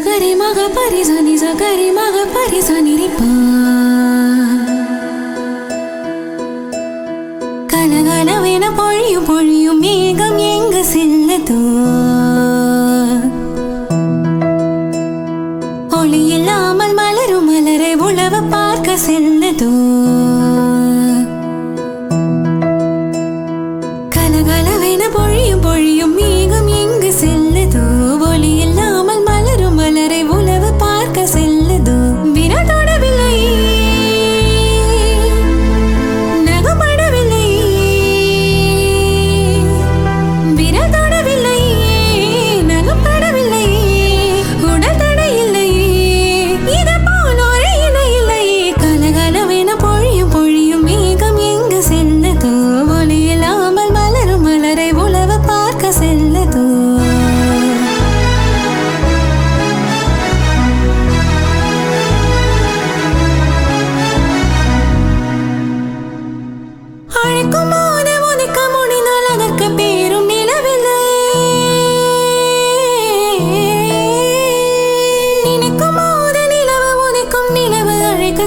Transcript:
சகரி மக பரிசனி சகரி மக பரிசனி ரிப்பா கலகலவென பொழியும் பொழியும் மேகம் எங்கு செல்லதோ ஒளி இல்லாமல் மலரும் மலரை உழவ பார்க்க செல்லதோ கலகலவென பொழியும் பொழியும் மேகம் எங்கு செல்லதோ ஒளி இல்லாமல் மலரும் மலரை உழவ பார்க்க செல்லதோ விரதோடவில்லை நகப்படவில்லை விரதோடவில்லை நகப்படவில்லை உடல் தடையில்லை இது போல் ஒரு இணை இல்லை கலகலவென பொழியும் பொழியும் மேகம் எங்கு செல்லதோ ஒளி இல்லாமல் மலரும் மலரை உழவ பார்க்க செல்லதோ அழைக்கும் போது உனக்க முடிந்தால் அதற்கு பேரும் நிலவில்லை நினைக்கும் போது நிலவு உனக்கும் நிலவு அழைக்க